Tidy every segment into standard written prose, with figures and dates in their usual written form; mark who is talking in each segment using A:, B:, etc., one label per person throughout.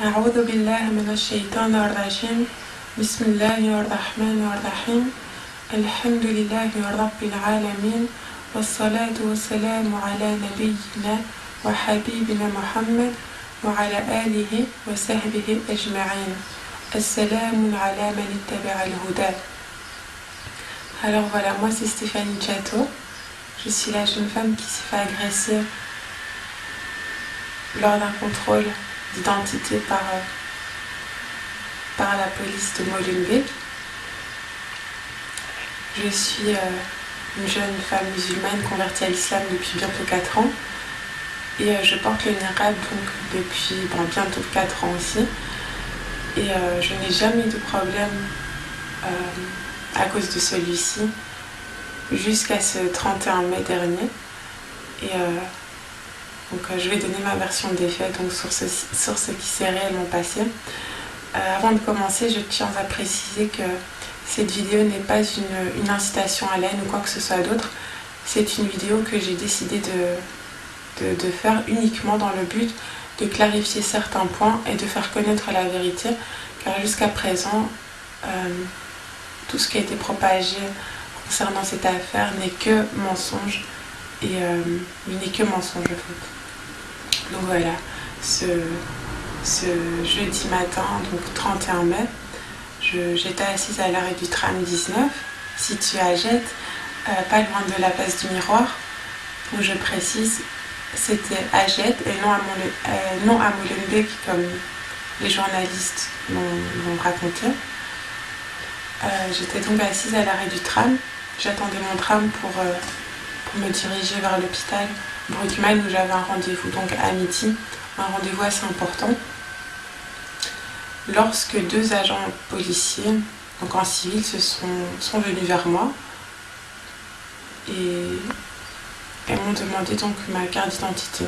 A: أعوذ بالله من الشيطان الرجيم بسم الله الرحمن الرحيم الحمد لله رب العالمين والصلاة والسلام على نبينا وحبيبنا محمد وعلى آله وصحبه أجمعين السلام على من اتبع الهدى. Alors voilà, moi c'est Stéphanie Chateau. Je suis la jeune femme qui s'est fait agresser lors d'un contrôle d'identité par la police de Molenbeek. Je suis une jeune femme musulmane convertie à l'islam depuis bientôt 4 ans et je porte le niqab donc depuis bientôt 4 ans aussi et je n'ai jamais eu de problème à cause de celui-ci jusqu'à ce 31 mai dernier et donc je vais donner ma version des faits donc, sur ce qui s'est réellement passé. Avant de commencer, je tiens à préciser que cette vidéo n'est pas une incitation à la haine ou quoi que ce soit d'autre. C'est une vidéo que j'ai décidé de faire uniquement dans le but de clarifier certains points et de faire connaître la vérité, car jusqu'à présent, tout ce qui a été propagé concernant cette affaire n'est que mensonge et il n'est que mensonge en fait. Donc voilà, ce jeudi matin, donc 31 mai, j'étais assise à l'arrêt du tram 19, situé à Jette, pas loin de la place du Miroir, où je précise, c'était à Jette et non à Molenbeek comme les journalistes l'ont raconté. J'étais donc assise à l'arrêt du tram, j'attendais mon tram pour me diriger vers l'hôpital Bruckmann où j'avais un rendez-vous donc à midi, un rendez-vous assez important. Lorsque 2 agents policiers, donc en civil, sont venus vers moi et m'ont demandé donc ma carte d'identité.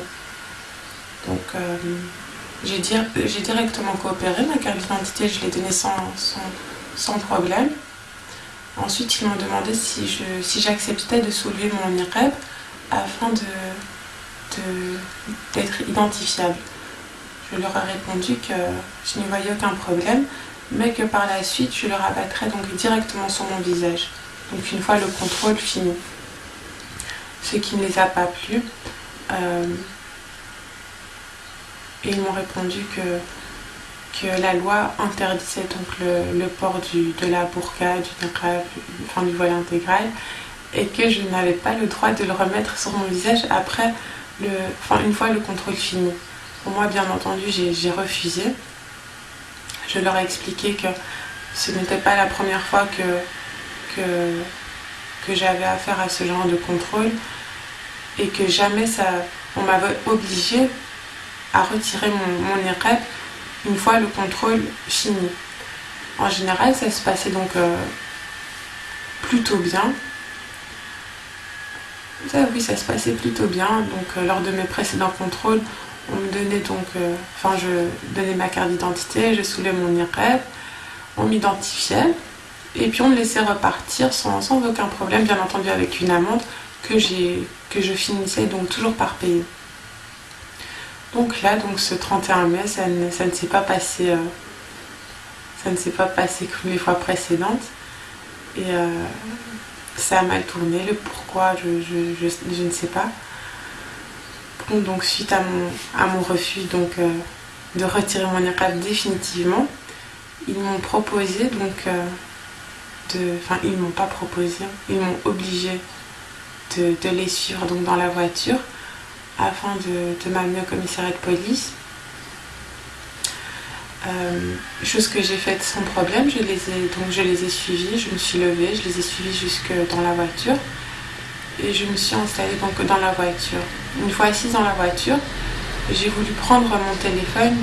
A: Donc j'ai directement coopéré, ma carte d'identité je l'ai donnée sans problème. Ensuite ils m'ont demandé si j'acceptais de soulever mon niqab afin d'être identifiable. Je leur ai répondu que je n'y voyais aucun problème, mais que par la suite je leur abattrais donc directement sur mon visage. Donc une fois le contrôle fini. Ce qui ne les a pas plu. Et ils m'ont répondu que la loi interdisait donc le port de la burqa, du niqab, du voile intégral, et que je n'avais pas le droit de le remettre sur mon visage après une fois le contrôle fini. Pour moi, bien entendu, j'ai refusé. Je leur ai expliqué que ce n'était pas la première fois que j'avais affaire à ce genre de contrôle et que jamais on m'avait obligé à retirer mon niqab une fois le contrôle fini. En général, ça se passait donc plutôt bien. Oui, ça se passait plutôt bien. Donc, lors de mes précédents contrôles, on me donnait donc, je donnais ma carte d'identité, je soulevais mon niqab, on m'identifiait, et puis on me laissait repartir sans aucun problème, bien entendu avec une amende que je finissais donc toujours par payer. Donc là, donc ce 31 mai, ça ne s'est pas passé, comme les fois précédentes, et ça a mal tourné. Le pourquoi, je ne sais pas. Donc suite à mon refus donc, de retirer mon niqab définitivement, ils m'ont proposé donc ils m'ont pas proposé, ils m'ont obligé de les suivre donc dans la voiture afin de m'amener au commissariat de police. Chose que j'ai faite sans problème, je les ai suivis, je me suis levée, je les ai suivis jusque dans la voiture et je me suis installée donc dans la voiture. Une fois assise dans la voiture, j'ai voulu prendre mon téléphone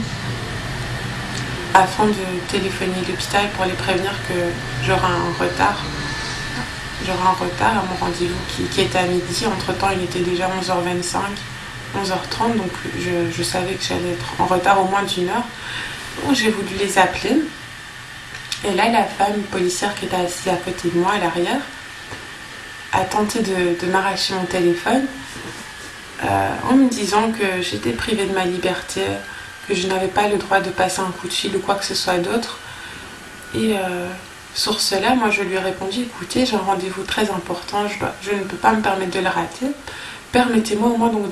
A: afin de téléphoner l'hôpital pour les prévenir que j'aurai un retard à mon rendez-vous qui était à midi. Entre temps il était déjà 11h25, 11h30, donc je savais que j'allais être en retard au moins d'1 heure. Donc j'ai voulu les appeler et là la femme policière qui était assise à côté de moi à l'arrière a tenté de m'arracher mon téléphone en me disant que j'étais privée de ma liberté, que je n'avais pas le droit de passer un coup de fil ou quoi que ce soit d'autre. Et sur cela, moi je lui ai répondu, écoutez, j'ai un rendez-vous très important, je ne peux pas me permettre de le rater. Permettez-moi au moins donc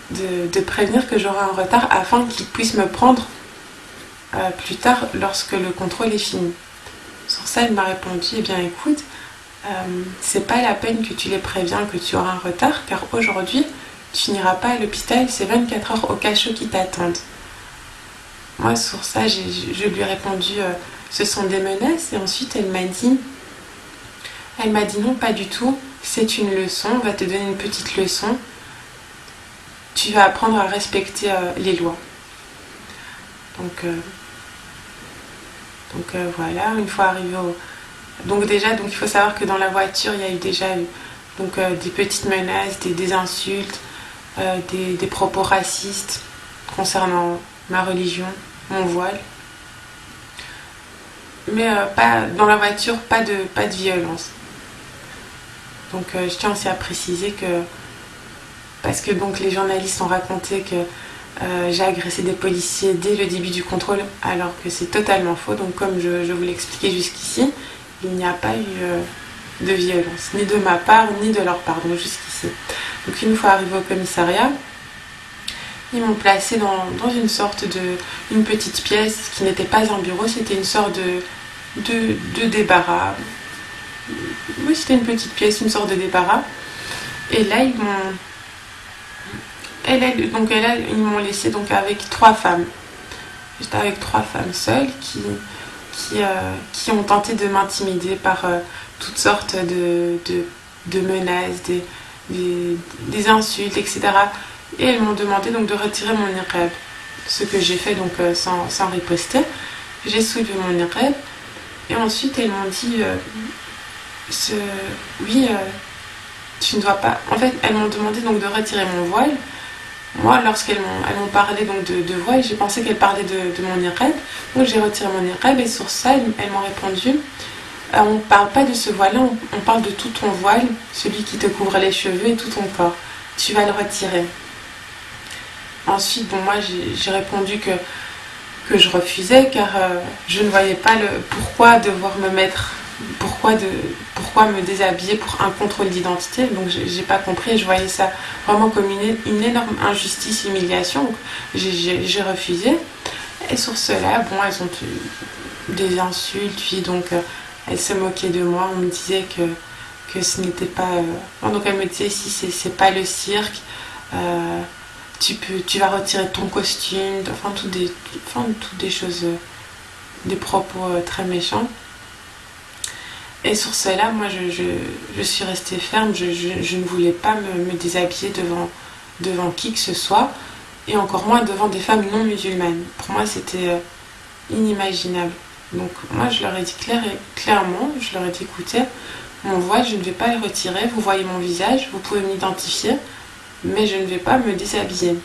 A: de prévenir que j'aurai un retard afin qu'il puisse me prendre plus tard lorsque le contrôle est fini. Sur ça, elle m'a répondu, eh bien écoute, c'est pas la peine que tu les préviens que tu auras un retard, car aujourd'hui, tu n'iras pas à l'hôpital, c'est 24 heures au cachot qui t'attendent. Moi, sur ça, je lui ai répondu, ce sont des menaces, et ensuite elle m'a dit non, pas du tout, c'est une leçon, on va te donner une petite leçon, tu vas apprendre à respecter les lois. Donc voilà, une fois arrivé au... Donc il faut savoir que dans la voiture, il y a eu déjà des petites menaces, des insultes, des propos racistes concernant ma religion, mon voile. Mais pas, dans la voiture, pas de violence. Donc je tiens aussi à préciser que... Parce que donc les journalistes ont raconté que j'ai agressé des policiers dès le début du contrôle, alors que c'est totalement faux. Donc comme je vous l'ai expliqué jusqu'ici, il n'y a pas eu de violence, ni de ma part, ni de leur part, donc jusqu'ici. Donc une fois arrivé au commissariat, ils m'ont placée dans une petite pièce qui n'était pas un bureau, c'était une sorte de débarras. Oui, c'était une petite pièce, une sorte de débarras. Et là, ils m'ont laissé donc avec 3 femmes. J'étais avec 3 femmes seules qui ont tenté de m'intimider par toutes sortes de menaces, des insultes, etc. Et elles m'ont demandé donc de retirer mon niqab. Ce que j'ai fait donc sans riposter. J'ai soulevé mon niqab et ensuite elles m'ont dit tu ne dois pas... En fait, elles m'ont demandé donc de retirer mon voile. Moi, lorsqu'elles m'ont parlé donc de voile, j'ai pensé qu'elles parlaient de mon niqab. Donc j'ai retiré mon niqab et sur ça, elles m'ont répondu on ne parle pas de ce voile-là, on parle de tout ton voile, celui qui te couvre les cheveux et tout ton corps. Tu vas le retirer. Ensuite, moi, j'ai répondu que je refusais car je ne voyais pas pourquoi devoir me mettre... Pourquoi me déshabiller pour un contrôle d'identité. Donc j'ai pas compris, je voyais ça vraiment comme une énorme injustice, humiliation. Donc j'ai refusé. Et sur cela, elles ont eu des insultes, puis donc elles se moquaient de moi. On me disait que ce n'était pas... Donc elles me disaient si c'est pas le cirque, tu vas retirer ton costume, toutes des choses, des propos très méchants. Et sur cela, moi, je suis restée ferme. Je ne voulais pas me déshabiller devant qui que ce soit, et encore moins devant des femmes non musulmanes. Pour moi, c'était inimaginable. Donc, moi, je leur ai dit clairement, je leur ai dit, écoutez, mon voile, je ne vais pas le retirer. Vous voyez mon visage, vous pouvez m'identifier, mais je ne vais pas me déshabiller.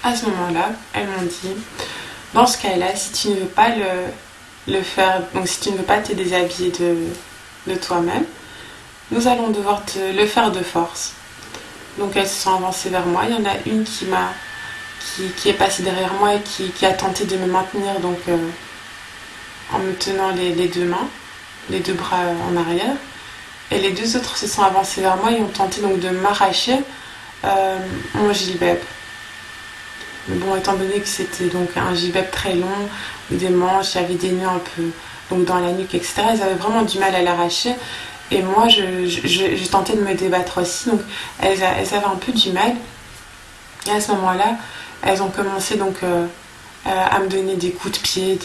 A: À ce moment-là, elles m'ont dit, dans ce cas-là, si tu ne veux pas le faire, donc si tu ne veux pas te déshabiller de toi-même, nous allons devoir te le faire de force. Donc elles se sont avancées vers moi. Il y en a une qui est passée derrière moi et qui a tenté de me maintenir donc en me tenant les 2 mains, les 2 bras en arrière. Et les 2 autres se sont avancées vers moi et ont tenté donc de m'arracher mon gilbab. Mais bon, étant donné que c'était donc un gilbab très long, des manches, il y avait des nœuds un peu donc dans la nuque, etc. Elles avaient vraiment du mal à l'arracher. Et moi, je tentais de me débattre aussi. Donc, elles avaient un peu du mal. Et à ce moment-là, elles ont commencé donc à me donner des coups de pied,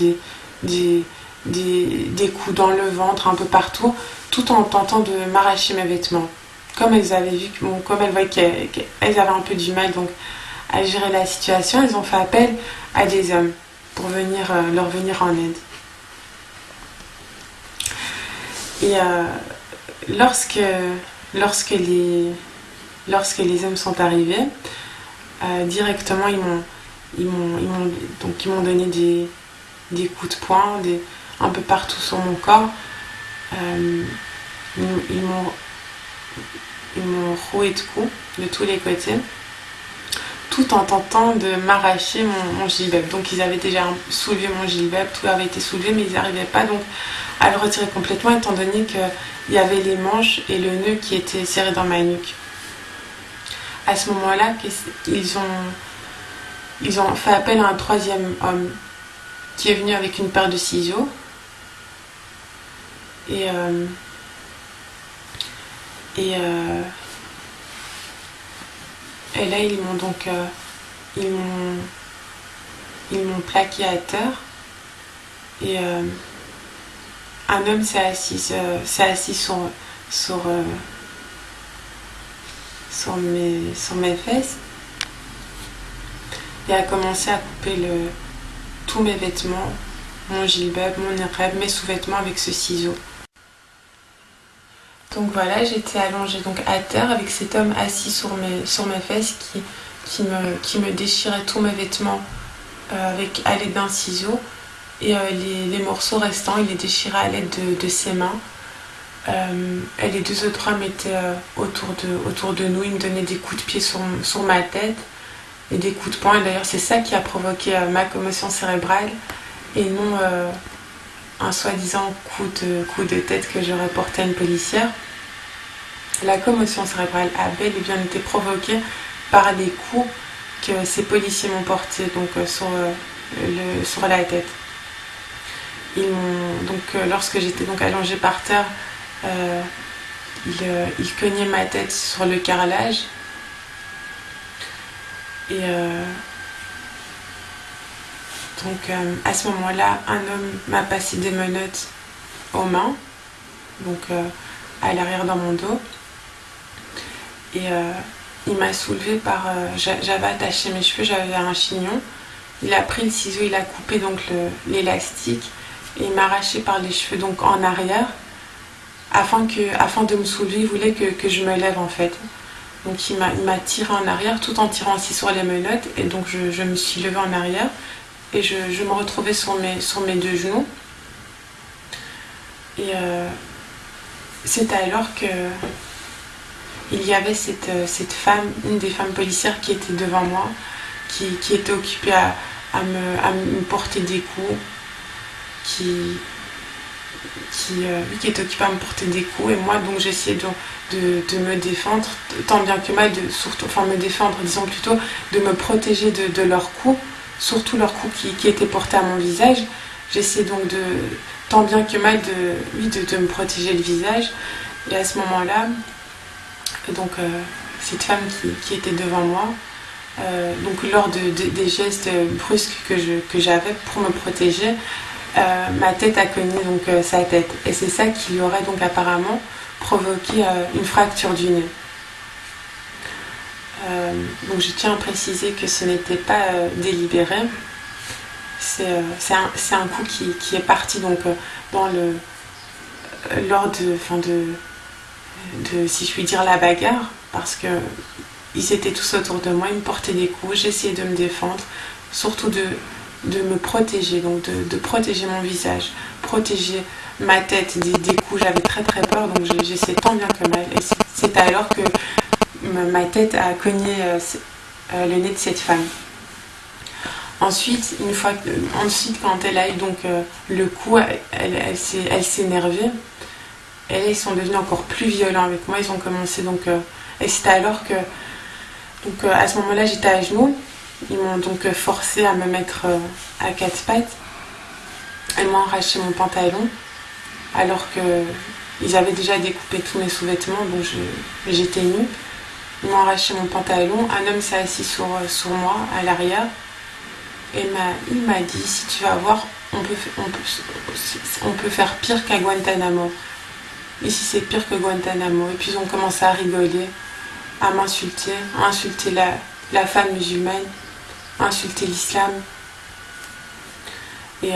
A: des coups dans le ventre, un peu partout, tout en tentant de m'arracher mes vêtements. Comme elles voyaient qu'elles avaient un peu du mal donc à gérer la situation, elles ont fait appel à des hommes pour leur venir en aide. Et lorsque les hommes sont arrivés, directement ils m'ont donné des coups de poing un peu partout sur mon corps. Ils m'ont roué de coups de tous les côtés. tout en tentant de m'arracher mon gilbab. Donc ils avaient déjà soulevé mon gilbab, tout avait été soulevé, mais ils n'arrivaient pas donc à le retirer complètement, étant donné qu'il y avait les manches et le nœud qui étaient serrés dans ma nuque. À ce moment-là, ils ont fait appel à un troisième homme qui est venu avec une paire de ciseaux. Et là, ils m'ont donc ils m'ont plaqué à terre. Et un homme s'est assis sur mes fesses et a commencé à couper tous mes vêtements, mon gilbab, mon niqab, mes sous-vêtements avec ce ciseau. Donc voilà, j'étais allongée donc à terre avec cet homme assis sur mes fesses qui me déchirait tous mes vêtements à l'aide d'un ciseau. Et les morceaux restants, il les déchirait à l'aide de ses mains. Et les deux autres hommes étaient autour de nous. Ils me donnaient des coups de pied sur ma tête et des coups de poing. Et d'ailleurs, c'est ça qui a provoqué ma commotion cérébrale et non un soi-disant coup de tête que j'aurais porté à une policière. La commotion cérébrale a bel et bien été provoquée par les coups que ces policiers m'ont portés donc, sur la tête. Lorsque j'étais donc allongée par terre, ils cognaient ma tête sur le carrelage. Et à ce moment-là, un homme m'a passé des menottes aux mains, donc à l'arrière dans mon dos. Et il m'a soulevée j'avais attaché mes cheveux, j'avais un chignon. Il a pris le ciseau, il a coupé donc l'élastique et il m'a arraché par les cheveux donc en arrière afin de me soulever. Il voulait que je me lève en fait. Donc il m'a tiré en arrière tout en tirant aussi sur les menottes et donc je me suis levée en arrière et je me retrouvais sur mes deux genoux. Et c'est alors que il y avait cette femme, une des femmes policières qui était devant moi, qui était occupée à me porter des coups, qui était occupée à me porter des coups. Et moi, donc, j'essayais de me défendre, tant bien que mal, me défendre, disons plutôt, de me protéger de leurs coups, surtout leurs coups qui étaient portés à mon visage. J'essayais donc tant bien que mal de me protéger le visage. Et à ce moment-là, donc cette femme qui était devant moi, donc lors des gestes brusques que j'avais pour me protéger, ma tête a cogné donc sa tête. Et c'est ça qui lui aurait donc apparemment provoqué une fracture du nez. Donc je tiens à préciser que ce n'était pas délibéré. C'est un coup qui est parti donc lors de si je puis dire la bagarre, parce que ils étaient tous autour de moi, ils me portaient des coups, j'essayais de me défendre, surtout de me protéger, donc de protéger mon visage, protéger ma tête des coups. J'avais très très peur, donc j'essayais tant bien que mal. Et c'est alors que ma tête a cogné le nez de cette femme. Ensuite, quand elle a eu donc le coup, elle s'est énervée. Et là, ils sont devenus encore plus violents avec moi. Ils ont commencé donc... et c'était alors que... Donc à ce moment-là, j'étais à genoux. Ils m'ont donc forcé à me mettre à quatre pattes. Ils m'ont arraché mon pantalon. Alors qu'ils avaient déjà découpé tous mes sous-vêtements. Donc j'étais nue. Ils m'ont arraché mon pantalon. Un homme s'est assis sur moi à l'arrière. Et il m'a dit, si tu vas voir, on peut faire pire qu'à Guantanamo. Ici c'est pire que Guantanamo. Et puis ils ont commencé à rigoler, à m'insulter, à insulter la femme musulmane, à insulter l'islam. Et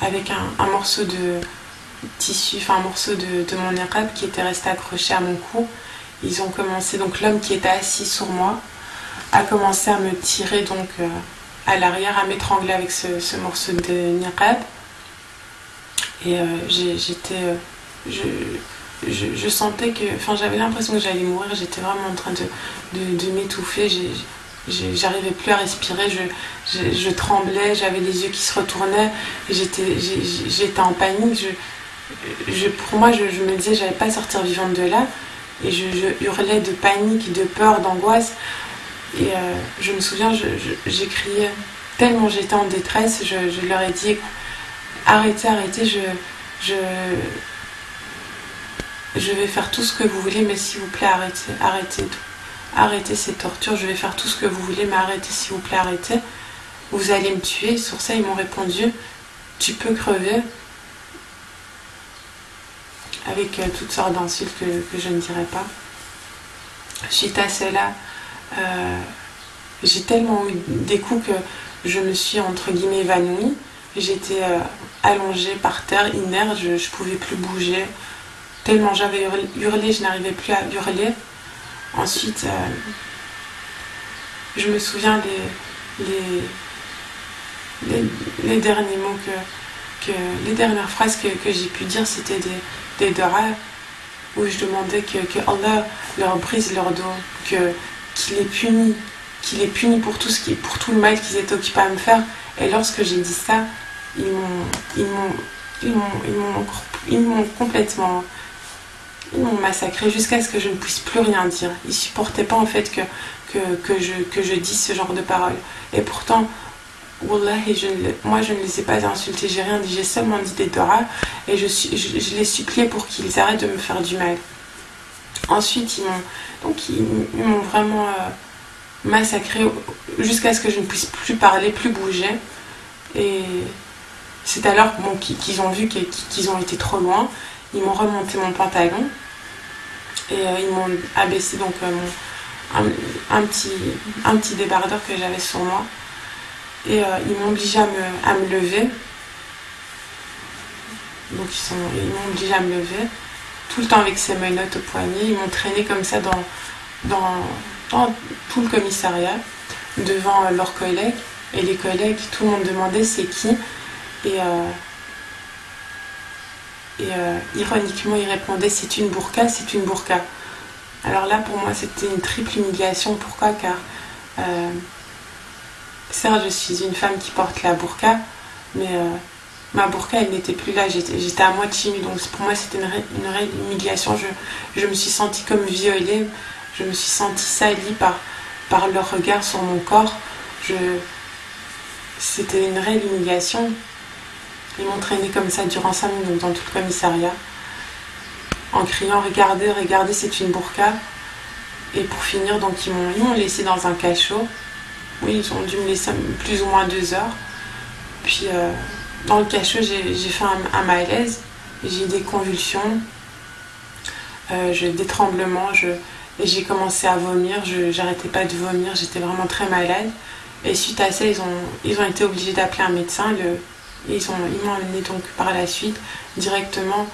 A: avec un morceau de tissu, un morceau de mon niqab qui était resté accroché à mon cou, ils ont commencé, donc l'homme qui était assis sur moi, a commencé à me tirer donc à l'arrière, à m'étrangler avec ce morceau de niqab. Et je sentais que, enfin j'avais l'impression que j'allais mourir, j'étais vraiment en train de m'étouffer, j'arrivais plus à respirer, je tremblais, j'avais les yeux qui se retournaient, j'étais en panique, pour moi je me disais j'allais pas sortir vivante de là, et je hurlais de panique, de peur, d'angoisse, et je me souviens, j'ai crié tellement j'étais en détresse, je leur ai dit arrêtez, je vais faire tout ce que vous voulez, mais s'il vous plaît, arrêtez tout. Arrêtez ces tortures, je vais faire tout ce que vous voulez, mais arrêtez, s'il vous plaît, arrêtez. Vous allez me tuer. Sur ça, ils m'ont répondu, tu peux crever. Avec toutes sortes d'insultes que je ne dirai pas. Suite à cela, j'ai tellement eu des coups que je me suis, entre guillemets, évanouie. J'étais allongée par terre, inerte, je ne pouvais plus bouger. Tellement j'avais hurlé, je n'arrivais plus à hurler. Ensuite, je me souviens les derniers mots les dernières phrases que j'ai pu dire, c'était des dua où je demandais que Allah leur brise leur dos, qu'il les punit pour tout le mal qu'ils étaient occupés à me faire. Et lorsque j'ai dit ça, ils m'ont complètement... Ils m'ont massacré jusqu'à ce que je ne puisse plus rien dire. Ils supportaient pas en fait que je dise ce genre de paroles. Et pourtant, wallahi, moi je ne les ai pas insultés, j'ai rien dit, j'ai seulement dit des dua et je les suppliais pour qu'ils arrêtent de me faire du mal. Ensuite, ils m'ont vraiment massacré jusqu'à ce que je ne puisse plus parler, plus bouger. Et c'est alors qu'ils ont vu qu'ils ont été trop loin. Ils m'ont remonté mon pantalon et ils m'ont abaissé donc un petit débardeur que j'avais sur moi, et ils m'ont obligé à me lever. Donc ils m'ont obligé à me lever tout le temps avec ces menottes au poignet. Ils m'ont traîné comme ça dans tout le commissariat devant leurs collègues, et les collègues, tout le monde demandait c'est qui, et ironiquement, il répondait c'est une burqa, c'est une burqa. Alors là, pour moi, c'était une triple humiliation. Pourquoi ? Car, certes, je suis une femme qui porte la burqa, mais ma burqa, elle n'était plus là. J'étais à moitié nue, donc pour moi, c'était une réelle humiliation. Je me suis sentie comme violée, je me suis sentie salie par leur regard sur mon corps. C'était une réelle humiliation. Ils m'ont traîné comme ça durant 5 minutes dans tout le commissariat, en criant regardez, regardez, c'est une burqa. Et pour finir, donc ils m'ont laissé dans un cachot. Oui, ils ont dû me laisser plus ou moins 2 heures. Puis dans le cachot, j'ai fait un malaise, j'ai eu des convulsions, des tremblements, et j'ai commencé à vomir. J'arrêtais pas de vomir, j'étais vraiment très malade. Et suite à ça, ils ont été obligés d'appeler un médecin. Ils m'ont amené donc par la suite directement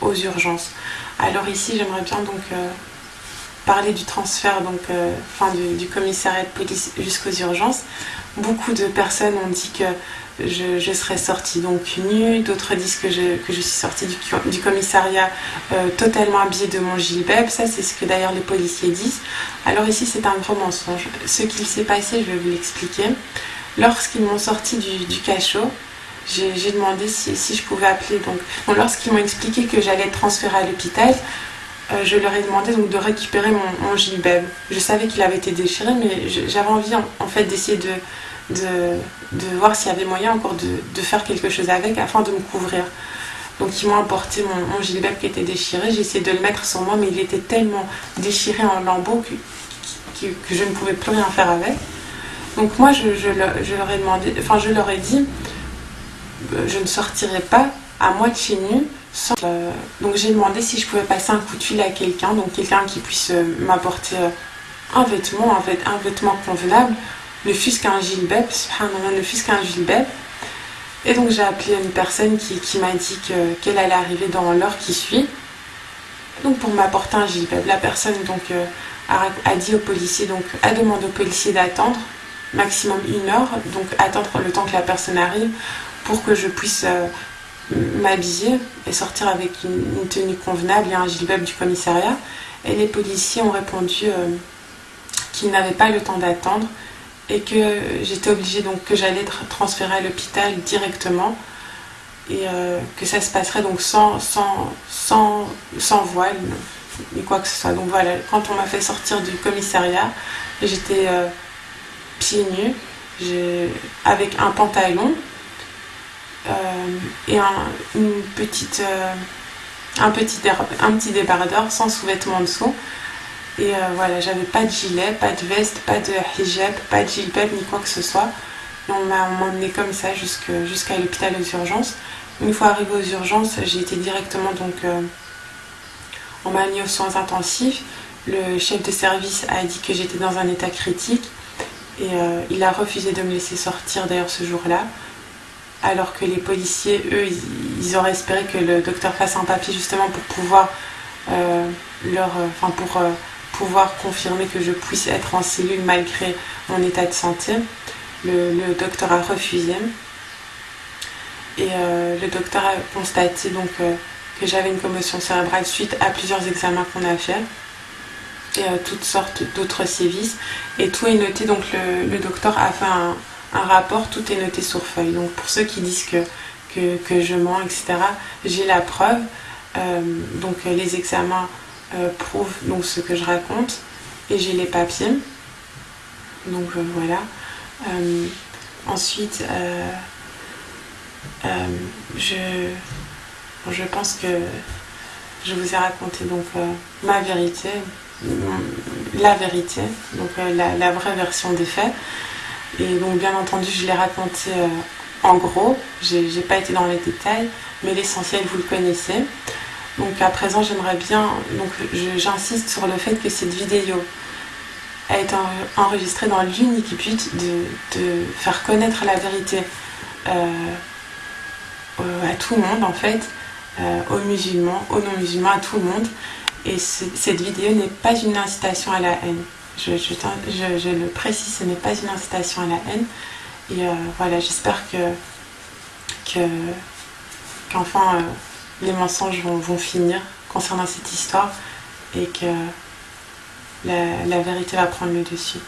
A: aux urgences. Alors ici, j'aimerais bien donc parler du transfert du commissariat de police jusqu'aux urgences. Beaucoup de personnes ont dit que je serais sortie donc nue, d'autres disent que je suis sortie du commissariat totalement habillée de mon gilbeb. Ça, c'est ce que d'ailleurs les policiers disent. Alors ici, c'est un gros mensonge. Ce qu'il s'est passé, je vais vous l'expliquer. Lorsqu'ils m'ont sorti du cachot, j'ai demandé si je pouvais appeler. Donc lorsqu'ils m'ont expliqué que j'allais être transférée à l'hôpital, je leur ai demandé donc de récupérer mon gilbeb. Je savais qu'il avait été déchiré, mais j'avais envie en fait d'essayer de voir s'il y avait moyen encore de faire quelque chose avec afin de me couvrir. Donc ils m'ont apporté mon gilbeb qui était déchiré. J'ai essayé de le mettre sur moi, mais il était tellement déchiré en lambeaux que je ne pouvais plus rien faire avec. Donc moi je leur ai demandé, enfin je leur ai dit, je ne sortirai pas à moitié nue. Donc j'ai demandé si je pouvais passer un coup de fil à quelqu'un, donc quelqu'un qui puisse m'apporter un vêtement convenable, ne fût-ce qu'un gilbeb, subhanallah, ne fût-ce qu'un gilbeb. Et donc j'ai appelé une personne qui m'a dit qu'elle allait arriver dans l'heure qui suit, donc pour m'apporter un gilbeb. La personne donc a dit au policier, donc a demandé au policier d'attendre maximum 1 heure, donc attendre le temps que la personne arrive pour que je puisse m'habiller et sortir avec une tenue convenable et un gilbab du commissariat. Et les policiers ont répondu qu'ils n'avaient pas le temps d'attendre et que j'étais obligée, donc que j'allais être transférée à l'hôpital directement et que ça se passerait donc sans voile ni quoi que ce soit. Donc voilà, quand on m'a fait sortir du commissariat, j'étais pieds nus, avec un pantalon et un petit débardeur sans sous-vêtements dessous. Et voilà, j'avais pas de gilet, pas de veste, pas de hijab, pas de gilbab ni quoi que ce soit. Et on m'a emmené comme ça jusqu'à l'hôpital aux urgences. Une fois arrivée aux urgences, j'ai été directement donc on m'a mis aux soins intensifs. Le chef de service a dit que j'étais dans un état critique et il a refusé de me laisser sortir d'ailleurs ce jour-là. Alors que les policiers, eux, ils auraient espéré que le docteur fasse un papier justement pour pouvoir pouvoir confirmer que je puisse être en cellule malgré mon état de santé. Le docteur a refusé et le docteur a constaté donc que j'avais une commotion cérébrale suite à plusieurs examens qu'on a fait et toutes sortes d'autres sévices et tout est noté. Donc le docteur a fait un rapport, tout est noté sur feuille. Donc pour ceux qui disent que je mens, etc., j'ai la preuve. Donc les examens prouvent donc ce que je raconte et j'ai les papiers. Donc voilà. Ensuite, je pense que je vous ai raconté donc ma vérité, la vérité, donc la vraie version des faits. Et donc bien entendu je l'ai raconté en gros, j'ai pas été dans les détails, mais l'essentiel vous le connaissez. Donc à présent j'aimerais bien, donc j'insiste sur le fait que cette vidéo a été enregistrée dans l'unique but de faire connaître la vérité à tout le monde en fait, aux musulmans, aux non-musulmans, à tout le monde. Et cette vidéo n'est pas une incitation à la haine. Je le précise, ce n'est pas une incitation à la haine. Et voilà, j'espère qu'enfin les mensonges vont finir concernant cette histoire et que la vérité va prendre le dessus.